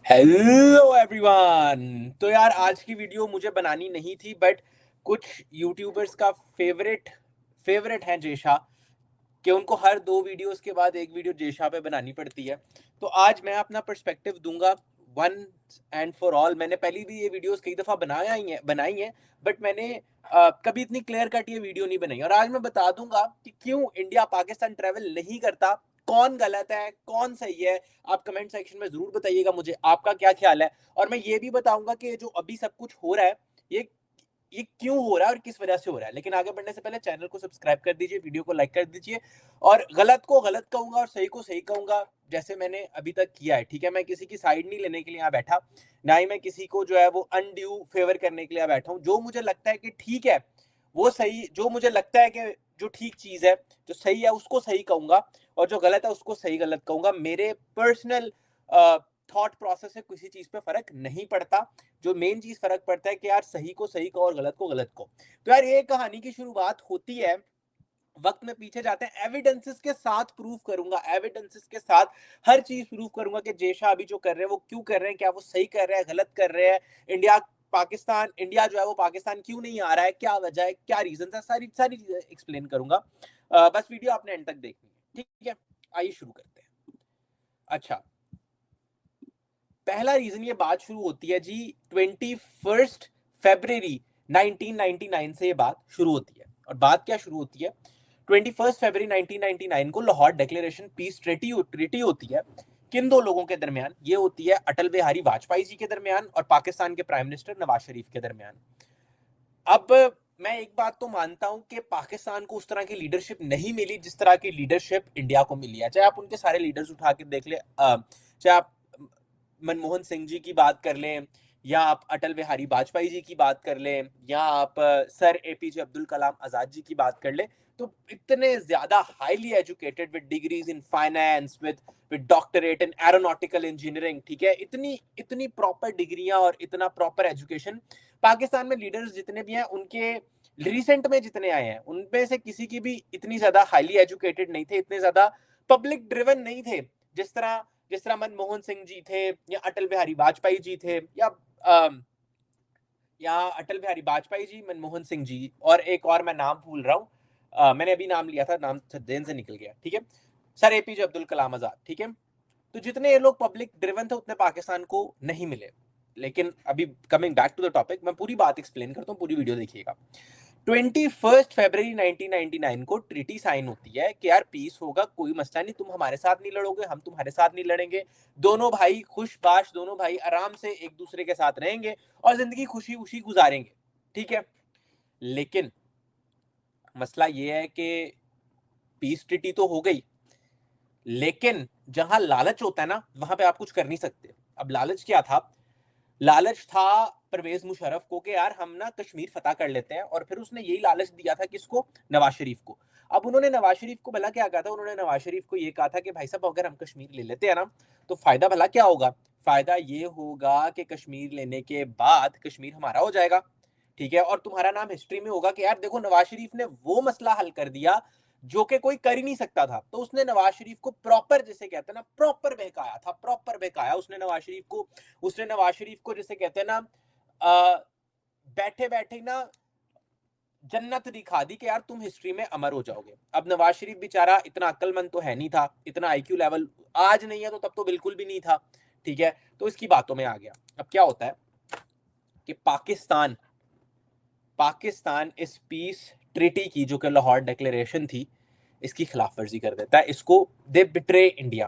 Hello everyone. तो यार आज की वीडियो मुझे बनानी नहीं थी बट कुछ यूट्यूबर्स का फेवरेट है जेशा कि उनको हर 2 वीडियोस के बाद एक वीडियो जेशा पे बनानी पड़ती है। तो आज मैं अपना पर्सपेक्टिव दूंगा वन एंड फॉर ऑल। मैंने पहले भी ये वीडियोस कई दफ़ा बनाई हैं बट मैंने कभी इतनी क्लियर कट ये वीडियो नहीं बनाई। और आज मैं बता दूंगा कि क्यों इंडिया पाकिस्तान ट्रैवल नहीं करता, कौन गलत है कौन सही है। आप कमेंट सेक्शन में ज़रूर बताइएगा मुझे आपका क्या ख्याल है। और मैं ये भी बताऊंगा कि जो अभी सब कुछ हो रहा है ये ये क्यों हो रहा है और किस वजह से हो रहा है। लेकिन आगे बढ़ने से पहले चैनल को सब्सक्राइब कर दीजिए, वीडियो को लाइक कर दीजिए और गलत को गलत कहूंगा और सही को सही कहूंगा जैसे मैंने अभी तक किया है। ठीक है, मैं किसी की साइड नहीं लेने के लिए यहाँ बैठा, ना ही मैं किसी को जो है वो अनड्यू फेवर करने के लिए बैठा हूँ। जो मुझे लगता है कि ठीक है वो सही, जो मुझे लगता है कि जो ठीक चीज है जो सही है उसको सही कहूंगा और जो गलत है उसको सही गलत कहूंगा। मेरे पर्सनल थॉट प्रोसेस से किसी चीज पे फर्क नहीं पड़ता। जो मेन चीज फर्क पड़ता है कि यार सही को सही कहो और गलत को गलत कहो। तो यार ये कहानी की शुरुआत होती है, वक्त में पीछे जाते हैं, एविडेंसेस के साथ प्रूफ करूंगा, एविडेंसेस के साथ हर चीज प्रूफ करूंगा कि जेशा अभी जो कर रहे हैं वो क्यों कर रहे हैं, क्या वो सही कर रहे हैं गलत कर रहे हैं, इंडिया जो है वो पाकिस्तान क्यों नहीं आ रहा है, क्या वजह है, क्या रीजन है, सारी सारी चीजें एक्सप्लेन करूंगा। बस वीडियो आपने एंड तक देखनी है, ठीक है। आइए शुरू करते हैं। अच्छा, पहला रीजन ये बात शुरू होती है जी 21 फरवरी 1999 से ये बात शुरू होती है। और बात क्या शुरू होती है, 21 फरवरी 1999 को लाहौर डिक्लेरेशन पीस ट्रीटी होती है। किन दो लोगों के दरमियान? ये होती है अटल बिहारी वाजपेयी जी के दरमियान और पाकिस्तान के प्राइम मिनिस्टर नवाज शरीफ के दरमियान। अब मैं एक बात तो मानता हूं कि पाकिस्तान को उस तरह की लीडरशिप नहीं मिली जिस तरह की लीडरशिप इंडिया को मिली है। चाहे आप उनके सारे लीडर्स उठा के देख ले, चाहे आप मनमोहन सिंह जी की बात कर लें, या आप अटल बिहारी वाजपेयी जी की बात कर लें, या आप सर एपीजे अब्दुल कलाम आजाद जी की बात कर लें, तो इतने ज्यादा highly educated with degrees in finance, with doctorate in aeronautical engineering, ठीक है, इतनी इतनी प्रॉपर डिग्रियां और इतना प्रॉपर एजुकेशन पाकिस्तान में लीडर्स जितने भी हैं उनके रिसेंट में जितने आए हैं उनमें से किसी की भी इतनी ज्यादा हाईली एजुकेटेड नहीं थे, इतने ज्यादा पब्लिक ड्रिवन नहीं थे जिस तरह मनमोहन सिंह जी थे या अटल बिहारी वाजपेयी जी थे, या अटल बिहारी वाजपेयी जी, मनमोहन सिंह जी, और एक और मैं नाम भूल रहा हूँ, मैंने अभी नाम लिया था, नाम देन से निकल गया, ठीक है, सर एपीजे अब्दुल कलाम आजाद, ठीक है। तो जितने ये लोग पब्लिक ड्रिवन थे उतने पाकिस्तान को नहीं मिले। लेकिन अभी coming back to the topic, मैं पूरी बात एक्सप्लेन करता हूँ, पूरी वीडियो देखिएगा। 21 फरवरी 1999 को ट्रीटी साइन होती है कि यार पीस होगा, कोई मसला नहीं, तुम हमारे साथ नहीं लड़ोगे, हम तुम्हारे साथ नहीं लड़ेंगे, दोनों भाई खुशबाश, दोनों भाई आराम से एक दूसरे के साथ रहेंगे और जिंदगी खुशी खुशी गुजारेंगे, ठीक है। लेकिन मसला ये है कि पीस ट्रीटी तो हो गई, लेकिन जहां लालच होता है ना वहां पे आप कुछ कर नहीं सकते। अब लालच क्या था? लालच था परवेज मुशर्रफ को कि यार हम ना कश्मीर फतह कर लेते हैं, और फिर उसने यही लालच दिया था किसको? नवाज शरीफ को। अब उन्होंने नवाज शरीफ को भला क्या कहा था? उन्होंने नवाज शरीफ को ये कहा था कि भाई साहब अगर हम कश्मीर ले लेते हैं ना तो फायदा भला क्या होगा? फायदा ये होगा कि कश्मीर लेने के बाद कश्मीर हमारा हो जाएगा, ठीक है, और तुम्हारा नाम हिस्ट्री में होगा कि यार देखो नवाज शरीफ ने वो मसला हल कर दिया जो कि कोई कर ही नहीं सकता था। तो उसने नवाज शरीफ को प्रॉपर, जिसे कहते हैं ना, प्रॉपर बहकाया था, प्रॉपर बहकाया उसने नवाज शरीफ को। उसने नवाज शरीफ को जिसे कहते हैं ना, बैठे बैठे ना जन्नत दिखा दी कि यार तुम हिस्ट्री में अमर हो जाओगे। अब नवाज शरीफ बेचारा इतना अक्लमंद तो है नहीं था, इतना आईक्यू लेवल आज नहीं है तो तब तो बिल्कुल भी नहीं था, ठीक है। तो इसकी बातों में आ गया। अब क्या होता है कि पाकिस्तान पाकिस्तान इस पीस ट्रीटी की, जो कि लाहौर डिक्लेरेशन थी, इसकी खिलाफ वर्जी कर देता है। इसको दे बिट्रे इंडिया,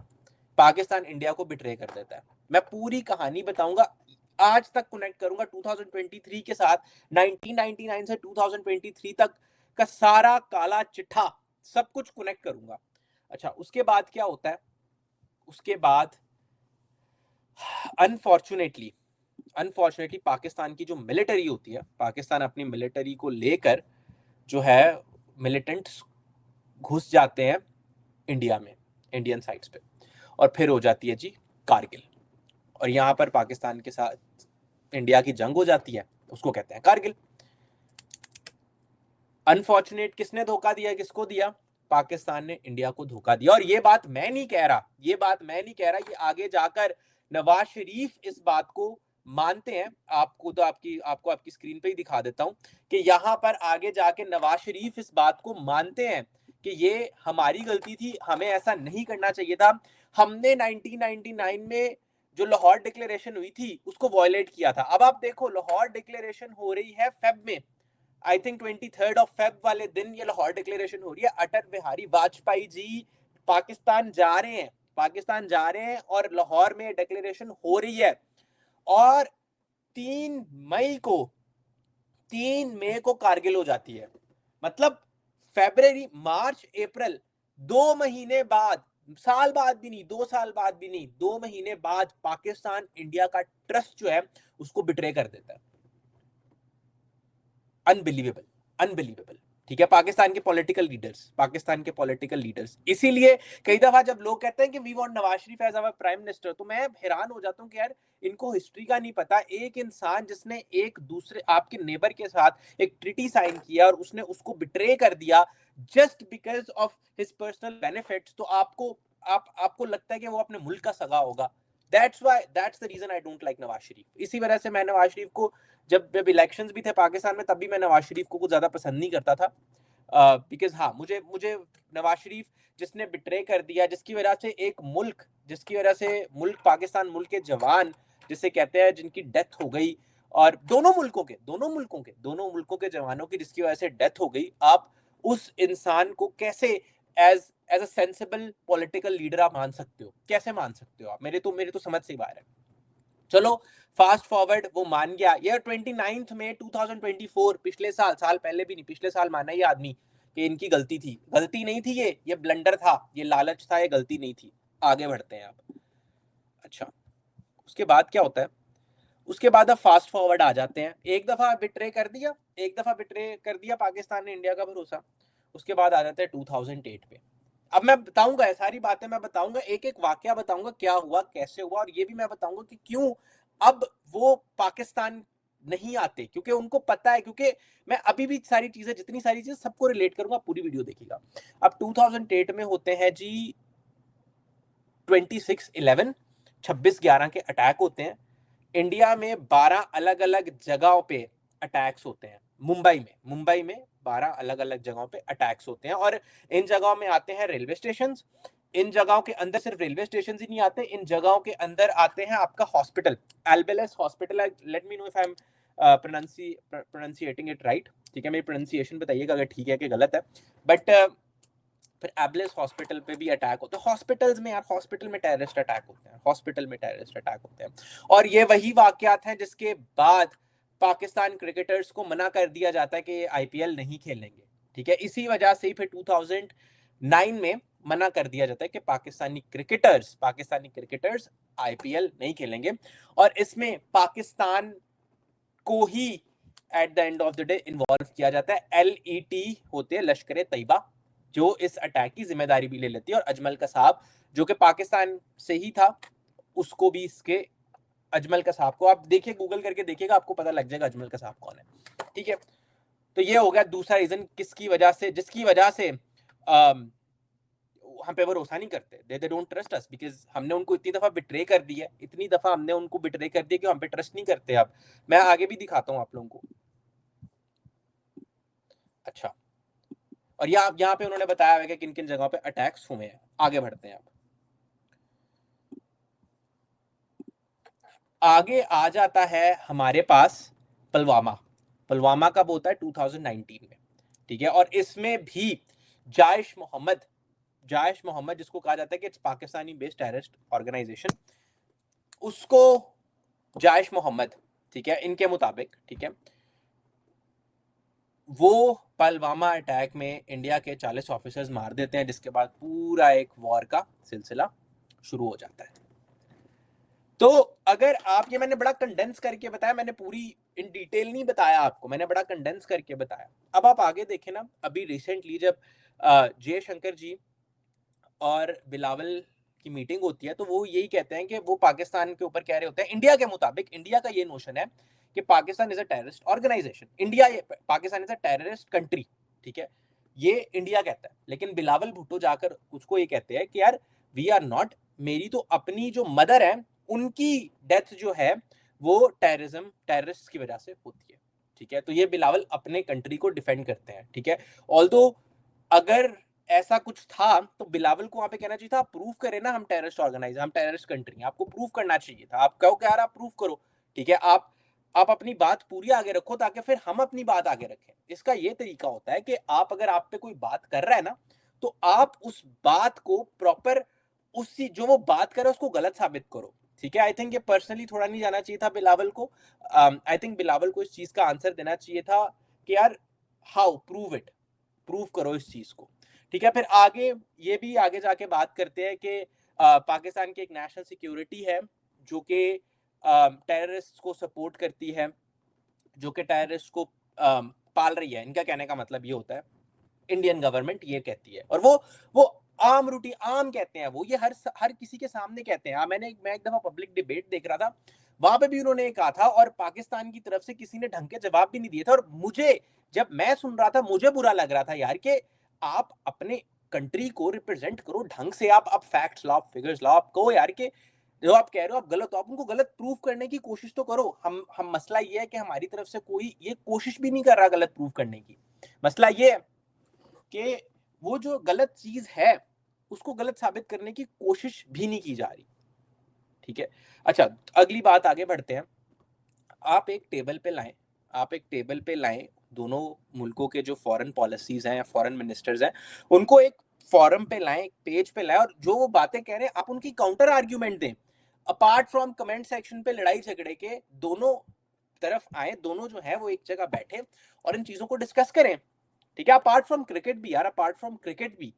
पाकिस्तान इंडिया को बिट्रे कर देता है। मैं पूरी कहानी बताऊंगा, आज तक कनेक्ट करूंगा 2023 के साथ, 1999 से 2023 तक का सारा काला चिट्ठा सब कुछ कनेक्ट करूंगा। अच्छा, उसके बाद क्या होता है? उसके बाद अनफॉर्चुनेटली अनफॉर्चुनेटली पाकिस्तान की जो मिलिट्री होती है, पाकिस्तान अपनी मिलिट्री को लेकर जो है मिलिटेंट्स घुस जाते हैं इंडिया में, इंडियन साइड्स पे, और फिर हो जाती है जी कारगिल। और यहाँ पर पाकिस्तान के साथ इंडिया की जंग हो जाती है, उसको कहते हैं कारगिल। अनफॉर्चुनेट किसने धोखा दिया? किसको दिया? पाकिस्तान ने इंडिया को धोखा दिया। और ये बात मैं नहीं कह रहा, ये बात मैं नहीं कह रहा, ये आगे जाकर नवाज शरीफ इस बात को मानते हैं। आपको तो आपकी स्क्रीन पे ही दिखा देता हूं कि यहां पर आगे जाके नवाज शरीफ इस बात को मानते हैं कि ये हमारी गलती थी, हमें ऐसा नहीं करना चाहिए था। हमने 1999 में जो लाहौर डिक्लेरेशन हुई थी उसको वॉयलेट किया था। अब आप देखो, लाहौर डिक्लेरेशन हो रही है फेब में, आई थिंक 23 फेब वाले दिन ये लाहौर डिक्लेरेशन हो रही है। अटल बिहारी वाजपेयी जी पाकिस्तान जा रहे हैं, और लाहौर में डिक्लेरेशन हो रही है। और 3 मई को 3 मई को कारगिल हो जाती है। मतलब फरवरी, मार्च, अप्रैल, 2 महीने बाद, साल बाद भी नहीं, 2 साल बाद भी नहीं, 2 महीने बाद पाकिस्तान इंडिया का ट्रस्ट जो है उसको बिट्रे कर देता है। Unbelievable, unbelievable. ठीक है, पाकिस्तान के पॉलिटिकल लीडर्स इसीलिए कई दफा जब लोग कहते हैं कि we want Nawaz Sharif as our prime minister, तो मैं हैरान हो जाता हूं कि यार इनको हिस्ट्री का नहीं पता। एक इंसान जिसने एक दूसरे आपके नेबर के साथ एक ट्रीटी साइन किया और उसने उसको बिट्रे कर दिया just because of his personal benefits, तो आपको लगता है कि वो अपने मुल्क का सगा होगा। That's the reason I don't like Nawaz Sharif. इसी वजह से मैं नवाज शरीफ को, जब इलेक्शंस भी थे पाकिस्तान में, तब भी मैं नवाज शरीफ को कुछ ज्यादा पसंद नहीं करता था। बिकॉज हाँ, मुझे नवाज शरीफ जिसने बिट्रे कर दिया, जिसकी वजह से मुल्क पाकिस्तान, मुल्क के जवान जिसे कहते हैं, जिनकी डेथ हो गई, और दोनों मुल्कों के जवानों की जिसकी वजह से डेथ हो गई, आप उस इंसान को कैसे as as a sensible political leader आप मान सकते हो? कैसे मान सकते हो आप? मेरे तो समझ से बाहर है। चलो फास्ट फॉरवर्ड, वो मान गया। ये 29 में 2024, पिछले साल पहले भी नहीं, पिछले साल माना ये आदमी कि इनकी गलती थी। गलती नहीं थी, ये ब्लंडर था, ये लालच था, ये गलती नहीं थी। आगे बढ़ते हैं आप। अच्छा, उसके बाद क्या होता है? उसके बाद अब फास्ट फॉरवर्ड आ जाते हैं। एक दफा बिट्रे कर दिया पाकिस्तान ने इंडिया का भरोसा। उसके बाद आ जाता है 2008 पे। अब मैं बताऊंगा, सारी बातें मैं बताऊंगा, एक एक वाकया बताऊंगा, क्या हुआ, कैसे हुआ, और ये भी मैं बताऊंगा कि क्यों अब वो पाकिस्तान नहीं आते, क्योंकि उनको पता है। क्योंकि मैं अभी भी जितनी सारी चीजें सबको रिलेट करूंगा, पूरी वीडियो देखिएगा। अब 2008 में होते हैं जी 26/11 के अटैक होते हैं। इंडिया में 12 अलग अलग जगहों पे अटैक्स होते हैं। मुंबई में 12 अलग अलग जगहों पे अटैक्स होते हैं, और इन जगहों में आते हैं रेलवे स्टेशन। इन जगहों के अंदर सिर्फ रेलवे स्टेशन ही नहीं आते, इन जगहों के अंदर आते हैं आपका हॉस्पिटल, एल्बेलस hospital. Let me know if I am pronounciating it right. ठीक है, मेरी प्रोनाउंसिएशन बताइएगा अगर ठीक है कि गलत है। बट फिर एब्लेस हॉस्पिटल पे भी अटैक होता है। हॉस्पिटल में टेररिस्ट अटैक होते हैं। और ये वही वाकयात हैं जिसके बाद पाकिस्तान क्रिकेटर्स को मना कर दिया जाता है कि आईपीएल नहीं खेलेंगे। ठीक है, इसी वजह से ही फिर 2009 में मना कर दिया जाता है कि पाकिस्तानी क्रिकेटर्स आईपीएल नहीं खेलेंगे। और इसमें पाकिस्तान को ही at the end of the day involve किया जाता है। LET होते हैं, लश्कर तैयबा, जो इस अटैक की जिम्मेदारी भी ले लेती है। और अजमल कसाब जो कि पाकिस्तान से ही था, उसको भी इसके, अजमल कसाब को आप देखिए, गूगल करके देखिएगा, आपको पता लग जाएगा अजमल कसाब कौन है। ठीक है, तो ये हो गया दूसरा रीजन जिसकी वजह से हम पे भरोसा नहीं करते। They don't trust us, because हमने उनको इतनी दफा बिट्रे कर दिया, कि हम पे ट्रस्ट नहीं करते। अब मैं आगे भी दिखाता हूँ आप लोगों को। अच्छा, और यहाँ पे उन्होंने बताया है कि किन किन जगहों पे अटैक्स हुए हैं। आगे बढ़ते हैं। अब आगे आ जाता है हमारे पास पुलवामा कब होता है? 2019 में। ठीक है, और इसमें भी जायश मोहम्मद जिसको कहा जाता है कि it's Pakistani based terrorist organisation, उसको जायश मोहम्मद, ठीक है, इनके मुताबिक, ठीक है, वो पुलवामा अटैक में इंडिया के 40 ऑफिसर्स मार देते हैं, जिसके बाद पूरा एक वॉर का सिलसिला शुरू हो जाता है। तो अगर आप, ये मैंने बड़ा कंडेंस करके बताया, मैंने पूरी इन डिटेल नहीं बताया आपको, मैंने बड़ा कंडेंस करके बताया। अब आप आगे देखें ना, अभी रिसेंटली जब जयशंकर जी और बिलावल की मीटिंग होती है, तो वो यही कहते हैं कि वो पाकिस्तान के ऊपर कह रहे होते हैं, इंडिया के मुताबिक, इंडिया का ये नोशन है कि Pakistan is a terrorist organisation, Pakistan is a terrorist country. ठीक है, ये इंडिया कहता है, लेकिन बिलावल भुट्टो जाकर उसको ये कहते हैं कि यार वी आर नॉट, मेरी तो अपनी जो मदर है उनकी डेथ जो है वो टेररिस्ट की वजह से होती है, ठीक है। तो ये बिलावल अपने कंट्री को डिफेंड करते हैं, ठीक है। ऑल्दो अगर ऐसा कुछ था तो बिलावल को वहां पे कहना चाहिए था, आप प्रूव करें ना, हम टेररिस्ट ऑर्गेनाइज, हम टेररिस्ट कंट्री, आपको प्रूव करना चाहिए था। आप कहो कि यार आप प्रूव करो, ठीक है, आप अपनी बात पूरी आगे रखो ताकि फिर हम अपनी बात आगे रखें। इसका ये तरीका होता है कि आप अगर आप पे कोई बात कर रहा है ना, तो आप उस बात को प्रॉपर, उसी जो वो बात करे उसको गलत साबित करो, ठीक है। आई थिंक ये पर्सनली थोड़ा नहीं जाना चाहिए था बिलावल को। आई थिंक बिलावल को इस चीज का आंसर देना चाहिए था कि यार हाउ प्रूव इट, प्रूव करो इस चीज को, ठीक है। फिर आगे ये भी आगे जाके बात करते हैं कि पाकिस्तान की एक नेशनल सिक्योरिटी है जो कि टेररिस्ट को सपोर्ट करती है, जो कि टेररिस्ट को पाल रही है। इनका कहने का मतलब ये होता है, इंडियन गवर्नमेंट ये कहती है, और वो आम कहते हैं, वो ये हर किसी के सामने कहते हैं। मैं एक दफा पब्लिक डिबेट देख रहा था, वहां पे भी उन्होंने ये कहा था, और पाकिस्तान की तरफ से किसी ने ढंग के जवाब भी नहीं दिए थे। और मुझे, जब मैं सुन रहा था, मुझे बुरा लग रहा था यार कि आप अपने कंट्री को रिप्रेजेंट करो ढंग से, आप फैक्ट्स लाओ, फिगर्स लाओ, आप कहो यार कि जो आप कह रहे हो आप गलत हो, आप उनको गलत प्रूव करने की कोशिश तो करो। हम मसला ये है कि हमारी तरफ से कोई ये कोशिश भी नहीं कर रहा गलत प्रूव करने की। मसला ये है कि वो जो गलत चीज है उसको गलत साबित करने की कोशिश भी नहीं की जा रही, ठीक है। अच्छा, अगली बात आगे बढ़ते हैं। आप एक टेबल पे लाएं, दोनों मुल्कों के जो फॉरेन पॉलिसीज हैं, फॉरेन मिनिस्टर्स हैं, उनको एक फोरम पे लाएं, एक पेज पे लाएं, और जो वो बातें कह रहे हैं आप उनकी काउंटर आर्ग्यूमेंट दें। अपार्ट फ्रॉम कमेंट सेक्शन पे लड़ाई झगड़े के, दोनों तरफ आए, दोनों जो है वो एक जगह बैठे और इन चीजों को डिस्कस करें, ठीक है। अपार्ट फ्रॉम क्रिकेट भी यार, अपार्ट फ्रॉम क्रिकेट भी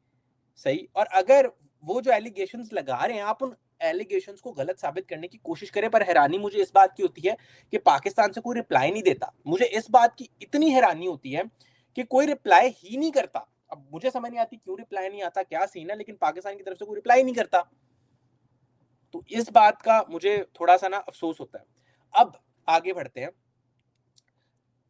सही। और अगर वो जो एलिगेशंस लगा रहे हैं, आप उन एलिगेशंस को गलत साबित करने की कोशिश करें। पर हैरानी मुझे इस बात की होती है कि पाकिस्तान से कोई रिप्लाई नहीं देता। मुझे इस बात की इतनी हैरानी होती है कि कोई रिप्लाई ही नहीं करता। अब मुझे समझ नहीं आती क्यों रिप्लाई नहीं आता, क्या सीन है, लेकिन पाकिस्तान की तरफ से कोई रिप्लाई नहीं करता। तो इस बात का मुझे थोड़ा सा ना अफसोस होता है। अब आगे बढ़ते हैं।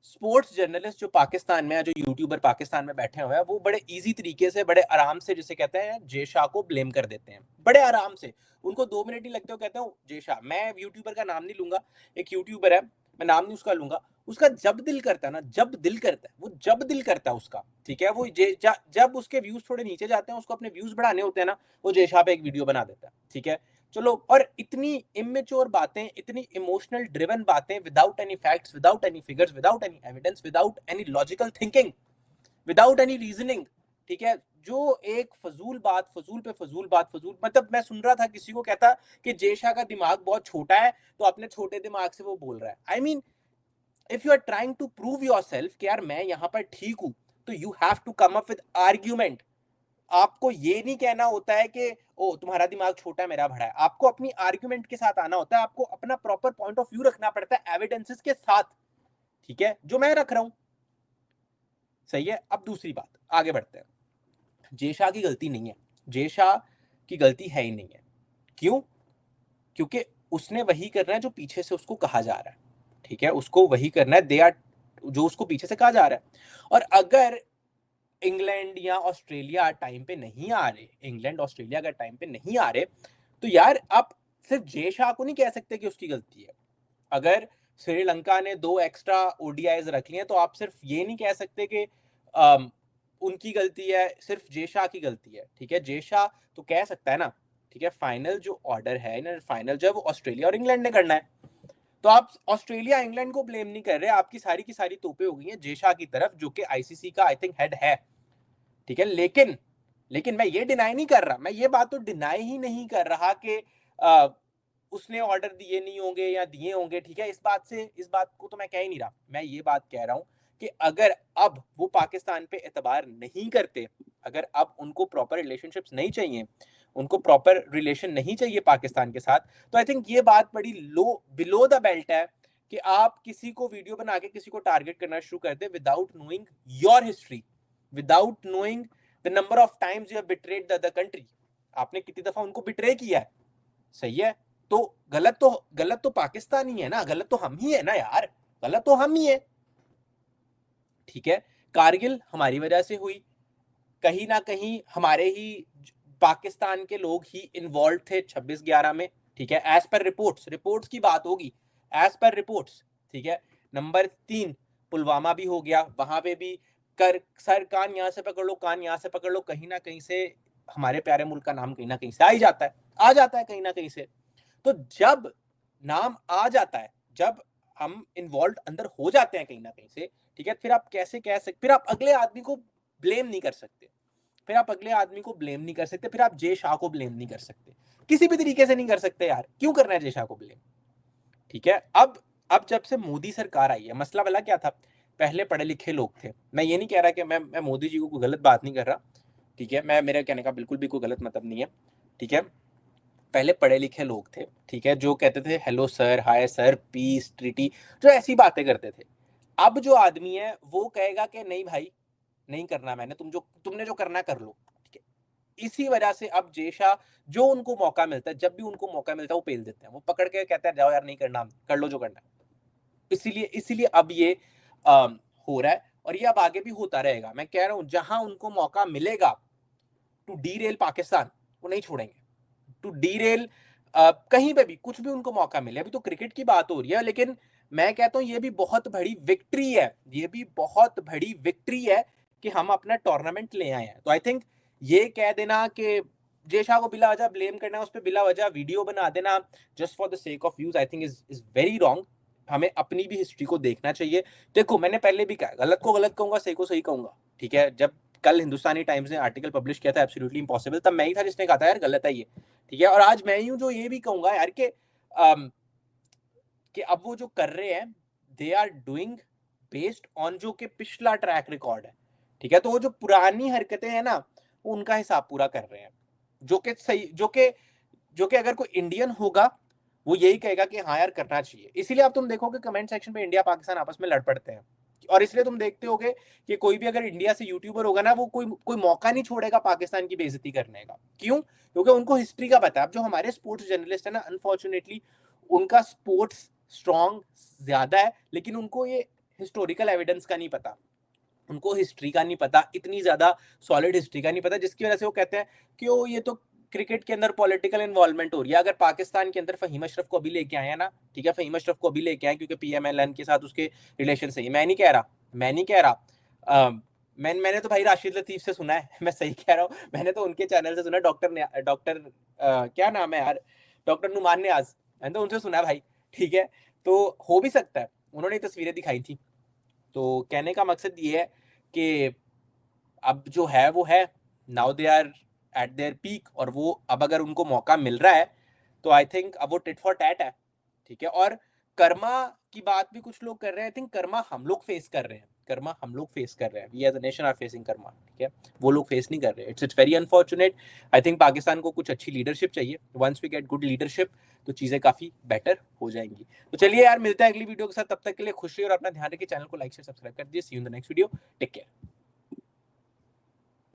स्पोर्ट्स जर्नलिस्ट जो पाकिस्तान में है, जो यूट्यूबर पाकिस्तान में बैठे हुए हैं, वो बड़े इजी तरीके से, बड़े आराम से, जिसे कहते हैं जय शाह को ब्लेम कर देते हैं, बड़े आराम से। उनको 2 मिनट ही लगते हो, कहते हो जय शाह। मैं यूट्यूबर का नाम नहीं लूंगा, एक यूट्यूबर है, मैं नाम नहीं उसका लूंगा, उसका जब दिल करता है ना, जब दिल करता है, वो जब दिल करता है उसका, ठीक है, वो जब उसके व्यूज थोड़े नीचे जाते हैं, उसको अपने व्यूज बढ़ाने होते हैं ना, वो जय शाह पे एक वीडियो बना देता है, ठीक है। चलो, और इतनी इमेच्योर बातें, इतनी इमोशनल ड्रिवन बातें, without any facts, without any figures, without any evidence, without any logical thinking, without any reasoning, ठीक है। जो एक फजूल बात, फजूल, मतलब मैं सुन रहा था किसी को कहता कि जय शाह का दिमाग बहुत छोटा है, तो अपने छोटे दिमाग से वो बोल रहा है। I mean, if you are trying to prove yourself कि यार मैं यहां पर ठीक हूं, तो you have to come up with argument. आपको ये नहीं कहना होता है कि ओ तुम्हारा दिमाग छोटा है, मेरा बड़ा है। आपको अपनी आर्ग्यूमेंट के साथ आना होता है, आपको अपना प्रॉपर पॉइंट ऑफ व्यू रखना पड़ता है एविडेंसेस के साथ, ठीक है, जो मैं रख रहा हूं, सही है। अब दूसरी बात, आगे बढ़ते हैं। जय शाह की गलती नहीं है, जय शाह की गलती है ही नहीं है। क्यों? क्योंकि उसने वही करना है जो पीछे से उसको कहा जा रहा है, ठीक है, उसको वही करना है, दे आर, जो उसको पीछे से कहा जा रहा है। और अगर इंग्लैंड या ऑस्ट्रेलिया टाइम पे नहीं आ रहे, इंग्लैंड ऑस्ट्रेलिया का टाइम पे नहीं आ रहे, तो यार आप सिर्फ जय शाह को नहीं कह सकते कि उसकी गलती है। अगर श्रीलंका ने 2 एक्स्ट्रा ओडीआईज रख लिए, तो आप सिर्फ ये नहीं कह सकते कि उनकी गलती है, सिर्फ जय शाह की गलती है, ठीक है। जय शाह तो कह सकता है ना, ठीक है। फाइनल जो ऑर्डर है ना, फाइनल जो है वो ऑस्ट्रेलिया और इंग्लैंड ने करना है। तो आप ऑस्ट्रेलिया इंग्लैंड को ब्लेम नहीं कर रहे, आपकी सारी की सारी तोपें हो गई हैं जय शाह की तरफ, जो कि आईसीसी का आई थिंक हेड है, ठीक है। लेकिन मैं ये डिनाई नहीं कर रहा, मैं ये बात तो डिनाई ही नहीं कर रहा कि उसने ऑर्डर दिए नहीं होंगे या दिए होंगे, ठीक है। इस बात को तो मैं कह ही नहीं रहा। मैं ये बात कह रहा हूं कि अगर अब वो पाकिस्तान पे एतबार नहीं करते, अगर अब उनको प्रॉपर रिलेशनशिप्स नहीं चाहिए, उनको प्रॉपर रिलेशन नहीं चाहिए पाकिस्तान के साथ, तो आई थिंक ये बात बड़ी लो, बिलो द बेल्ट है कि आप किसी को वीडियो बना के किसी को टारगेट करना शुरू कर दे without knowing your history, without knowing the number of times you have betrayed the other country. आपने कितनी दफा उनको बिट्रे किया है, सही है। तो गलत तो पाकिस्तान ही है ना, गलत तो हम ही है ना यार, गलत तो हम ही है, ठीक है। कारगिल हमारी वजह से हुई, कहीं ना कहीं हमारे ही पाकिस्तान के लोग ही इन्वॉल्व थे 26/11 में, ठीक है, एज पर रिपोर्ट्स की बात होगी, एज पर रिपोर्ट्स, ठीक है। नंबर 3 पुलवामा भी हो गया, वहां पे भी कर सर कान यहाँ से पकड़ लो, कान यहाँ से पकड़ लो, कहीं ना कहीं से हमारे प्यारे मुल्क का नाम कहीं ना कहीं से आ ही जाता है, आ जाता है कहीं ना कहीं से। तो जब नाम आ जाता है, जब हम इन्वॉल्व अंदर हो जाते हैं कहीं ना कहीं से, ठीक है, फिर आप कैसे कह सकते, फिर आप अगले आदमी को ब्लेम नहीं कर सकते, फिर आप अगले आदमी को ब्लेम नहीं कर सकते, फिर आप जय शाह को ब्लेम नहीं कर सकते, किसी भी तरीके से नहीं कर सकते यार, क्यों करना है जय शाह को ब्लेम, ठीक है। अब जब से मोदी सरकार आई है, मसला वाला क्या था, पहले पढ़े लिखे लोग थे, मैं ये नहीं कह रहा कि मैं मोदी जी को कोई गलत बात नहीं कर रहा, ठीक है, मैं मेरे कहने का बिल्कुल भी कोई गलत मतलब नहीं है, ठीक है। पहले पढ़े लिखे लोग थे, ठीक है, जो कहते थे hello sir, hi sir, peace treaty, जो ऐसी बातें करते थे। अब जो आदमी है वो कहेगा कि नहीं भाई, नहीं करना मैंने, तुमने जो करना कर लो, ठीक है। इसी वजह से अब जेशा, जो उनको मौका मिलता है, जब भी उनको मौका मिलता है वो पेल देते हैं, वो पकड़ के कहते हैं जाओ यार नहीं करना, कर लो जो करना है। इसीलिए अब ये हो रहा है, और ये अब आगे भी होता रहेगा। मैं कह रहा हूं जहां उनको मौका मिलेगा टू डीरेल पाकिस्तान, वो नहीं छोड़ेंगे, टू डीरेल कहीं पे भी कुछ भी उनको मौका मिले। अभी तो क्रिकेट की बात हो रही है, लेकिन मैं कहता हूं ये भी बहुत बड़ी विक्ट्री है, ये भी बहुत बड़ी विक्ट्री है कि हम अपना टूर्नामेंट ले आए हैं। तो आई थिंक ये कह देना कि जेशा को बिला वजह ब्लेम करना, उस पर बिला वजह वीडियो बना देना just for the sake of views, I think is very wrong. हमें अपनी भी हिस्ट्री को देखना चाहिए। देखो मैंने पहले भी कहा, गलत को गलत कहूंगा, सही को सही कहूंगा, ठीक है। जब कल हिंदुस्तानी टाइम्स ने आर्टिकल पब्लिश किया था एब्सोल्युटली इम्पॉसिबल, तब मैं ही था जिसने कहा था यार गलत है ये, ठीक है। और आज मैं ही हूं जो ये भी कहूंगा यार कि अब वो जो कर रहे हैं they are doing based on जो कि पिछला ट्रैक रिकॉर्ड है, ठीक है। तो वो जो पुरानी हरकतें हैं ना, वो उनका हिसाब पूरा कर रहे हैं, जो कि सही, जो कि अगर कोई इंडियन होगा वो यही कहेगा कि हाँ यार करना चाहिए। इसीलिए अब तुम देखोगे कमेंट सेक्शन पे इंडिया पाकिस्तान आपस में लड़ पड़ते हैं, और इसलिए तुम देखते होगे कि कोई भी अगर इंडिया से यूट्यूबर होगा ना, वो कोई मौका नहीं छोड़ेगा पाकिस्तान की बेइज्जती करने का। क्यों? क्योंकि उनको हिस्ट्री का पता है। अब जो हमारे स्पोर्ट्स जर्नलिस्ट है ना, अनफॉर्चुनेटली उनका स्पोर्ट्स स्ट्रॉन्ग ज्यादा है, लेकिन उनको ये हिस्टोरिकल एविडेंस का नहीं पता, उनको हिस्ट्री का नहीं पता, इतनी ज्यादा सॉलिड हिस्ट्री का नहीं पता, जिसकी वजह से वो कहते हैं कि ओ ये तो क्रिकेट के अंदर पॉलिटिकल इन्वॉल्वमेंट हो रही है। अगर पाकिस्तान के अंदर फहीम अशरफ को अभी लेके आए हैं ना, ठीक है, फहीम अशरफ को अभी लेके आए क्योंकि पीएमएलएन के साथ उसके रिलेशन सही है, मैं नहीं कह रहा मैंने तो भाई राशिद लतीफ से सुना है, मैं सही कह रहा हूँ, मैंने तो उनके चैनल से सुना, डॉक्टर क्या नाम है यार, डॉक्टर नुमान नियाज, मैंने तो उनसे सुना है भाई, ठीक है। तो हो भी सकता है, उन्होंने तस्वीरें दिखाई थी। तो कहने का मकसद ये है कि अब जो है वो है, now they are at their peak, और वो अब अगर उनको मौका मिल रहा है तो आई थिंक अब वो टिट फॉर टैट है, ठीक है। और कर्मा की बात भी कुछ लोग कर रहे हैं, आई थिंक कर्मा हम लोग फेस कर रहे हैं, कर्मा हम लोग फेस कर रहे हैं, we as a nation are facing karma, ठीक है, वो लोग फेस नहीं कर रहे। It's very unfortunate. I think Pakistan को कुछ अच्छी लीडरशिप चाहिए, once we get good leadership तो चीजें काफी बेटर हो जाएंगी। तो चलिए यार, मिलते हैं अगली वीडियो के साथ, तब तक के लिए खुश रहिए और अपना ध्यान रखिए, चैनल को लाइक शेयर सब्सक्राइब कर दीजिए। See you in the next video, take care.